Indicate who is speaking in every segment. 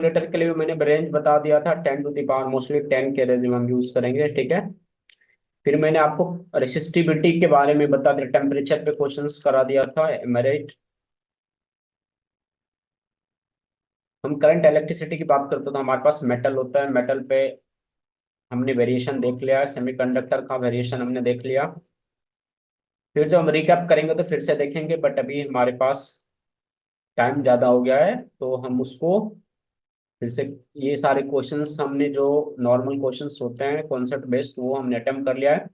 Speaker 1: Calculator के लिए भी मैंने रेंज बता दिया था, 10 टू द पावर मोस्टली 10 के रेंज में हम यूज करेंगे, ठीक है। फिर मैंने आपको रेसिस्टिविटी के बारे में बता दिया, टेम्परेचर पे क्वेश्चंस करा दिया था मेरिट। हम करंट इलेक्ट्रिसिटी की बात करते हैं तो हमारे पास मेटल होता है, मेटल पे हमने वेरिएशन देख लिया है, सेमीकंडक्टर का वेरिएशन हमने देख लिया। फिर जो हम रिकैप करेंगे तो फिर से देखेंगे, बट अभी हमारे पास टाइम ज़्यादा हो गया है तो हम उसको फिर से, ये सारे क्वेश्चंस हमने जो नॉर्मल क्वेश्चंस होते हैं कॉन्सेप्ट बेस्ड वो हमने अटेम्प्ट कर लिया है।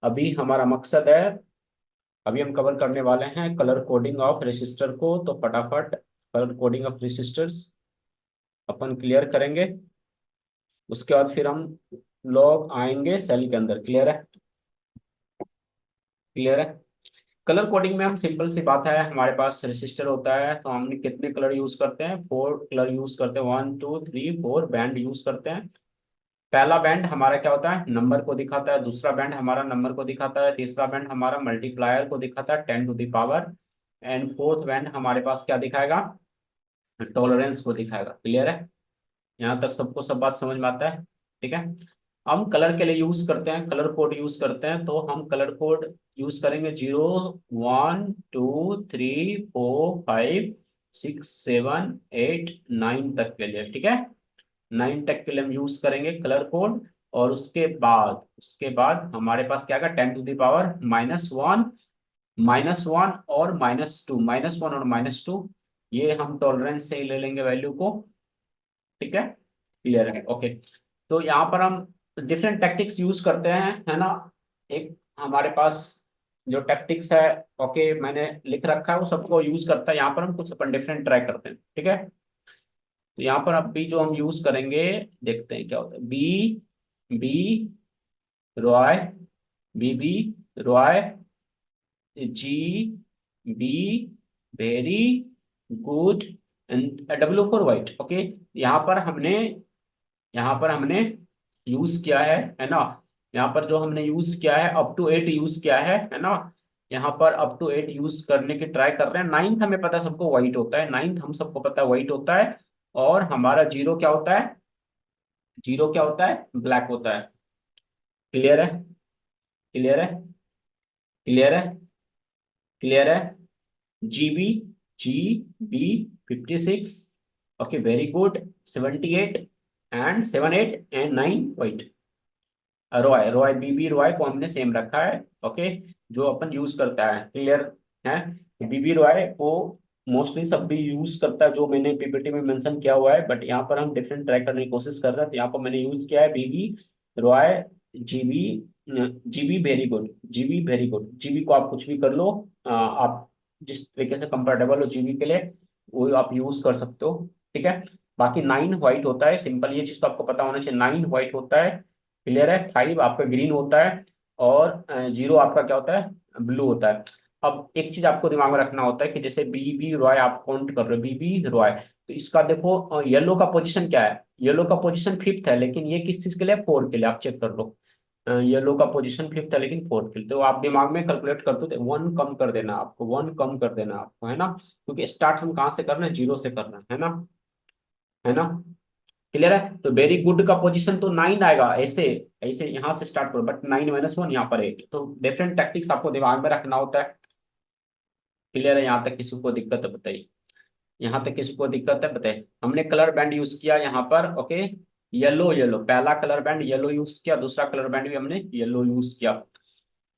Speaker 1: अभी हमारा मकसद है, अभी हम कवर करने वाले हैं कलर कोडिंग ऑफ रेसिस्टर को, तो फटाफट colour coding of resistors upon clear करेंगे। उसके बाद फिर हम लोग आएंगे सेल के अंदर। क्लियर है? क्लियर है? कलर कोडिंग में हम सिंपल सी बात है, हमारे पास रेसिस्टर होता है तो हमने कितने कलर यूज करते हैं, 4 कलर यूज करते हैं, 1 2 3 4 बैंड यूज करते हैं। पहला बैंड हमारा क्या होता है, नंबर को दिखाता है। दूसरा बैंड हमारा नंबर को दिखाता है। तीसरा बैंड हमारा मल्टीप्लायर को दिखाता है, 10 to the power. And fourth band हमारे पास क्या दिखाएगा, टॉलरेंस को दिखाएगा। क्लियर है? यहाँ तक सबको सब बात समझ में आता है? ठीक है। हम कलर के लिए यूज करते हैं, कलर कोड यूज करते हैं, तो हम कलर कोड यूज करेंगे 0 1 2 3 4 5 6 7 8 9 तक के लिए, ठीक है। 9 तक के लिए हम यूज करेंगे कलर कोड। और उसके बाद हमारे पास क्या आएगा, 10 टू द पावर -1, -1 और -2, -1 और -2, ये हम टॉलरेंस से ही ले लेंगे वैल्यू को। ठीक है? क्लियर है? ओके। तो यहाँ पर हम डिफरेंट टैक्टिक्स यूज करते हैं, है ना। एक हमारे पास जो टैक्टिक्स है, ओके, मैंने लिख रखा है, वो सबको यूज करता है। यहाँ पर हम कुछ अपन डिफरेंट ट्राई करते हैं, ठीक है। तो यहाँ पर अभी जो हम यूज करेंगे, देखते हैं क्या होता है। B B Roy, B Roy, G B very good, and W4 white. Okay. यहाँ पर हमने यूज किया है ना। यहाँ पर जो हमने यूज किया है अप टू 8 यूज किया है ना। यहाँ पर अप टू 8 यूज करने की ट्राई कर रहे हैं। नाइन्थ हमें पता है सबको व्हाइट होता है, नाइन्थ हम सबको पता है व्हाइट होता है। और हमारा जीरो क्या होता है, जीरो क्या होता है, ब्लैक होता है। क्लियर है? क्लियर है? क्लियर है? क्लियर है? GB, GB 56, okay very good, 78 and 7 8 and 9 white. Roy Roy BB Roy को हमने सेम रखा है, ओके, जो अपन यूज करता है। क्लियर है? बीबी रॉय को मोस्टली सब भी यूज करता है, जो मैंने पीपीटी में मेंशन किया हुआ है, बट यहाँ पर हम डिफरेंट ट्राई करने की कोशिश कर रहे हैं। तो यहाँ पर मैंने यूज किया है BB Roy, GB, GB very good, GB very good. GB को आप कुछ भी कर लो, आप जिस तरीके से कंफर्टेबल हो जीबी के लिए वो आप यूज कर सकते हो, ठीक है। बाकी 9 वाइट होता है, सिंपल ये चीज तो आपको पता होना चाहिए, 9 वाइट होता है। क्लियर है? 5 आपका ग्रीन होता है, और 0 आपका क्या होता है, ब्लू होता है। अब एक चीज आपको दिमाग में रखना होता है कि जैसे बीबी रॉय आप काउंट कर रहे हो, बीबी रॉय, तो इसका देखो येलो का पोजीशन क्या है, येलो का पोजीशन फिफ्थ है, लेकिन ये किस चीज के लिए, फोर के लिए। आप चेक कर लो, येलो का पोजीशन फिफ्थ है लेकिन फोर्थ के लिए। तो आप दिमाग में कैलकुलेट कर दो, 1 कम कर देना आपको, 1 कम कर देना आपको, है ना। क्योंकि स्टार्ट हम कहाँ से कर रहे हैं, जीरो से कर रहे हैं, है ना, है ना। क्लियर है? तो वेरी गुड का पोजीशन तो 9 आएगा, ऐसे ऐसे यहाँ से स्टार्ट करो, बट 9 - 1 यहाँ पर 8। तो डिफरेंट टैक्टिक्स आपको दिमाग में रखना होता है। क्लियर है? यहाँ तक किसी को दिक्कत है बताइए, यहाँ तक किसी को दिक्कत है बताइए। हमने कलर बैंड यूज किया यहाँ पर, ओके। येलो, येलो पहला कलर बैंड येलो यूज किया, दूसरा कलर बैंड भी हमने येलो यूज किया,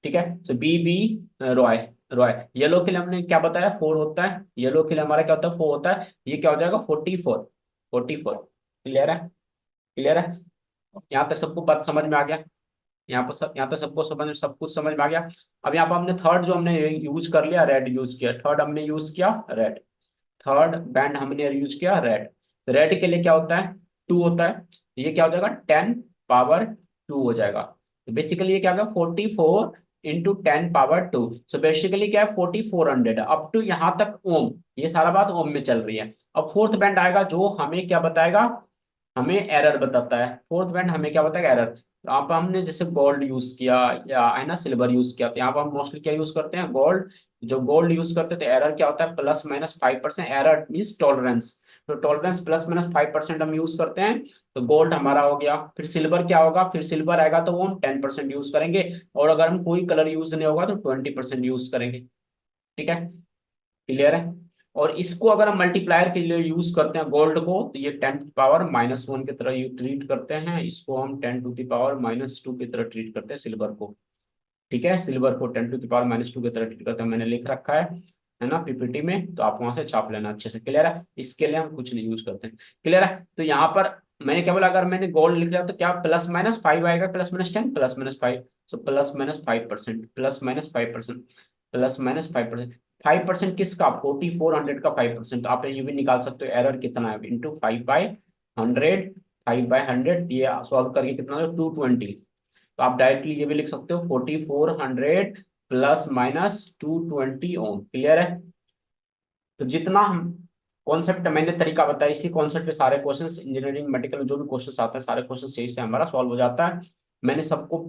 Speaker 1: ठीक है। तो B B Roy, Roy yellow के लिए हमने क्या बताया, 4 होता है, येलो के लिए हमारा क्या होता है, 4 होता है। ये क्या हो जाएगा, 44, 44। क्लियर है? क्लियर है? यहाँ तक सबको बात समझ में आ गया? यहाँ तक सबको समझ, सब कुछ समझ में आ गया। अब यहाँ पर हमने थर्ड जो हमने यूज कर लिया, रेड यूज किया, थर्ड हमने यूज किया रेड, थर्ड बैंड हमने यूज किया रेड। रेड के लिए क्या होता है, 2 होता है। ये क्या हो जाएगा, 10 पावर 2 हो जाएगा। तो बेसिकली ये क्या होगा, 44 × 10 पावर 2। सो बेसिकली क्या है, 4400 अप टू यहाँ तक ओम, ये सारा बात ओम में चल रही है। अब फोर्थ बैंड आएगा जो हमें क्या बताएगा, हमें एरर बताता है। फोर्थ बैंड हमें क्या बताएगा, एरर। तो यहाँ पर हमने जैसे गोल्ड यूज किया या है ना सिल्वर यूज किया, तो यहाँ पर हम मोस्टली क्या यूज करते हैं, गोल्ड। जो गोल्ड यूज करते थे, एरर क्या होता है, ±5%। एरर मीन्स टॉलरेंस, तो टॉलरेंस प्लस माइनस 5% हम यूज करते हैं। तो गोल्ड हमारा हो गया। फिर सिल्वर क्या होगा, फिर सिल्वर आएगा तो वो हम 10% यूज करेंगे, और अगर हम कोई कलर यूज नहीं होगा तो 20% यूज करेंगे। ठीक है, क्लियर है। और इसको अगर हम मल्टीप्लायर के लिए यूज करते हैं गोल्ड को, तो ये 10 टू द पावर -1 की तरह ट्रीट करते हैं, इसको हम 10 टू द पावर -2 की तरह ट्रीट करते हैं सिल्वर को। ठीक है, सिल्वर को 10 टू द पावर -2 की तरह ट्रीट करते हैं, मैंने लिख रखा है ना पीपीटी में, तो आप वहां से छाप लेना अच्छे से। क्लियर है, इसके लिए हम कुछ नहीं यूज करते हैं। क्लियर है, तो यहाँ पर मैंने क्या बोला, अगर मैंने गोल्ड लिख लिया तो क्या +-5 आएगा, +-10 +-5, तो +-5%, +-5%, +-5%। 5% किसका, 4400 का 5%। आप ये भी निकाल सकते हो एरर कितना है, इंटू 5/100, 5/100, ये सॉल्व करके कितना हो 220। तो आप डायरेक्टली ये भी लिख सकते हो 4400 ±220 ओम। क्लियर है, तो जितना हम कॉन्सेप्ट मैंने तरीका बताया, इसी कॉन्सेप्ट पे सारे क्वेश्चंस इंजीनियरिंग मेडिकल में जो भी क्वेश्चंस आते हैं सारे क्वेश्चंस यही से हमारा सॉल्व हो जाता है। मैंने सबको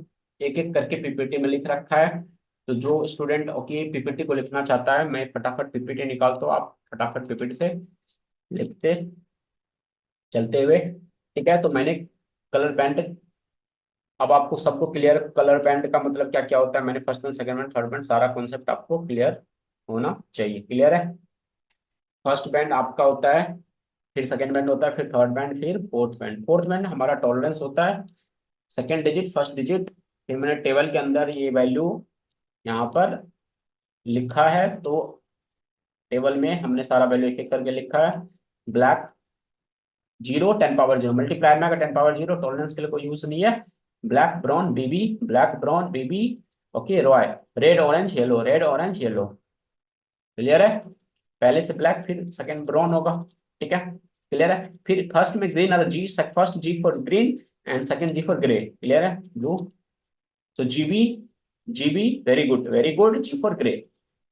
Speaker 1: एक एक करके पीपीटी में लिख रखा है। तो जो स्टूडेंट ओके पीपीटी को लिखना चाहता है, मैं फटाफट पीपीटी निकालता हूँ, आप फटाफट पीपीटी से लिखते चलते हुए। ठीक है, तो मैंने कलर बैंड, अब आपको सबको क्लियर कलर बैंड का मतलब क्या क्या होता है, मैंने first band, second band, third band, सारा कॉन्सेप्ट आपको क्लियर होना चाहिए। क्लियर है, फर्स्ट बैंड आपका होता है, फिर सेकंड बैंड होता है, फिर थर्ड बैंड, फिर फोर्थ बैंड। फोर्थ बैंड हमारा टॉलरेंस होता है, सेकंड डिजिट, फर्स्ट डिजिट। फिर मैंने टेबल के अंदर ये वैल्यू यहाँ पर लिखा है, तो टेबल में हमने सारा वैल्यू एक एक करके लिखा है। ब्लैक 0, 10 पावर 0, मल्टीप्लायर में अगर 10 पावर 0 टॉलरेंस के लिए कोई यूज नहीं है। Black brown baby, black brown baby, okay Roy, red orange yellow, red orange yellow. Clear है, पहले से ब्लैक फिर सेकंड ब्राउन होगा। ठीक है, क्लियर है, फिर फर्स्ट में ग्रीन और G, first G for green and second G for grey. Clear है, ब्लू, तो GB, GB very good, G for grey.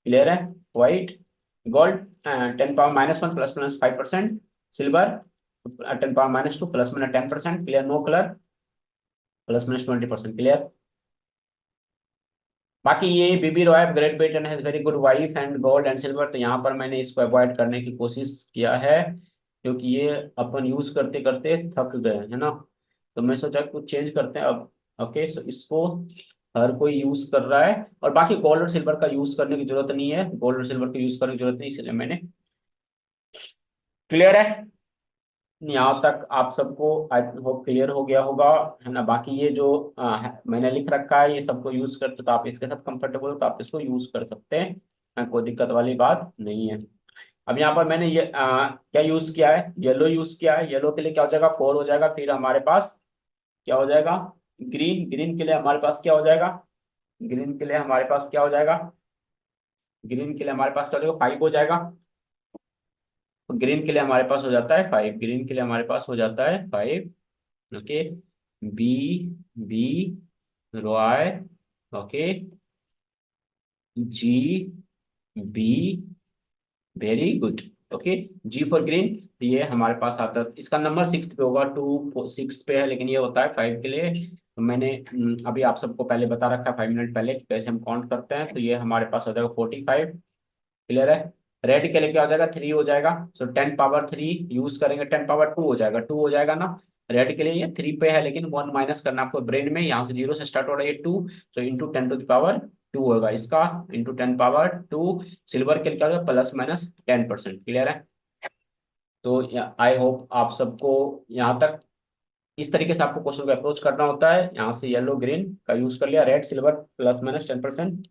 Speaker 1: Clear है, white, gold 10 power -1 +-5%, silver 10 power -2 +-10%, clear, no colour +-20%। Clear, बाकी ये BB Roy Great Britain has very good wife and gold and silver, तो यहाँ पर मैंने इसको अवॉइड करने की कोशिश किया है, क्योंकि ये अपन यूज करते करते थक गए है ना। तो मैं सोचा कुछ चेंज करते हैं अब। ओके, सो इसको हर कोई यूज कर रहा है, और बाकी गोल्ड और सिल्वर का यूज करने की जरूरत नहीं है, गोल्ड और सिल्वर का यूज करने की जरूरत नहीं, इसलिए मैंने, क्लियर है, यहाँ तक आप सबको आई होप क्लियर हो गया होगा, है ना। बाकी ये जो मैंने लिख रखा है ये सबको यूज करते, तो आप इसके साथ कंफर्टेबल हो तो आप इसको यूज कर सकते हैं, कोई दिक्कत वाली बात नहीं है। अब यहाँ पर मैंने ये क्या यूज किया है, येलो यूज किया है। येलो के लिए क्या हो जाएगा, 4 हो जाएगा। फिर हमारे पास क्या हो जाएगा, ग्रीन, ग्रीन के लिए हमारे पास क्या हो जाएगा, ग्रीन के लिए हमारे पास क्या हो जाएगा, ग्रीन के लिए हमारे पास क्या हो जाएगा, 5 हो जाएगा। तो ग्रीन के लिए हमारे पास हो जाता है 5, ग्रीन के लिए हमारे पास हो जाता है 5। Okay, B, B Roy, okay, G, B, very good, okay, G for green. तो ये हमारे पास आता है, इसका नंबर 6 पे होगा, 2 6 पे है, लेकिन ये होता है 5 के लिए। तो मैंने अभी आप सबको पहले बता रखा है 5 मिनट पहले कि कैसे हम काउंट करते हैं। तो ये हमारे पास हो जाएगा 45। क्लियर है, रेड के लिए क्या हो जाएगा, 3 हो जाएगा। सो 10 पावर 3 यूज करेंगे, 10 पावर 2 हो जाएगा, 2 हो जाएगा ना। रेड के लिए ये 3 पे है, लेकिन 1 माइनस करना आपको ब्रेन में, यहाँ से 0 से स्टार्ट हो रहा है ये 2, तो इंटू 10 टू द पावर 2 होगा इसका, इंटू 10 पावर 2। सिल्वर के लिए क्या होगा, +-10%। क्लियर है, तो आई होप आप सबको यहाँ तक, इस तरीके से आपको क्वेश्चन को अप्रोच करना होता है। यहाँ से येलो ग्रीन का यूज कर लिया, रेड सिल्वर +-10%।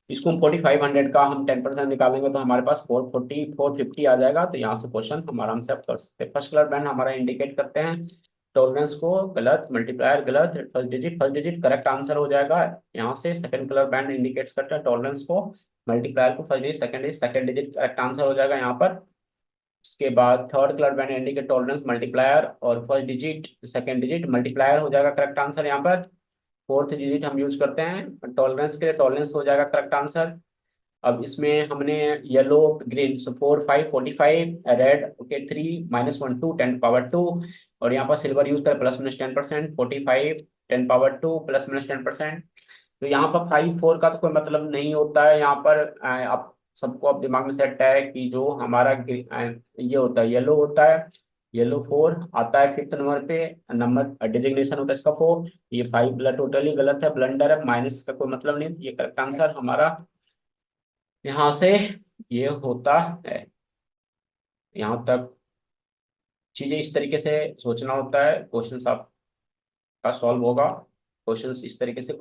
Speaker 1: इसको हम 4500 का हम 10% निकालेंगे तो हमारे पास 440 450 आ जाएगा। तो यहाँ से क्वेश्चन हम आराम से आप कर सकते हैं। फर्स्ट कलर बैंड हमारा इंडिकेट करते हैं टॉलरेंस को, गलत, मल्टीप्लायर गलत, फर्स्ट डिजिट करेक्ट आंसर हो जाएगा। यहाँ से सेकंड कलर बैंड इंडिकेट्स करता है टॉलरेंस को, मल्टीप्लायर को first digit, second digit correct answer हो जाएगा यहाँ पर। उसके बाद third colour band indicate tolerance, multiplier और first digit second digit multiplier हो जाएगा करेक्ट आंसर यहाँ पर। फोर्थ डिजिट हम यूज करते हैं टॉलरेंस के लिए, टॉलरेंस हो जाएगा करेक्ट आंसर। अब इसमें हमने येलो ग्रीन, सो 4 5 45, रेड ओके 3 -1 2 10 पावर 2, और यहाँ पर सिल्वर यूज कर +-10%, 45 10 पावर 2 +-10%। तो यहाँ पर 5 4 का तो कोई मतलब नहीं होता है यहाँ पर। आप सबको अब दिमाग में सेट है कि जो हमारा ये होता है येलो होता है, येलो 4 आता है फिफ्थ नंबर पे, नंबर डिजिग्नेशन होता है इसका 4। ये 5 टोटली गलत है, ब्लंडर है, माइनस का कोई मतलब नहीं, ये करेक्ट आंसर हमारा यहाँ से ये होता है। यहाँ तक चीजें इस तरीके से सोचना होता है, क्वेश्चन आपका सॉल्व होगा, क्वेश्चन इस तरीके से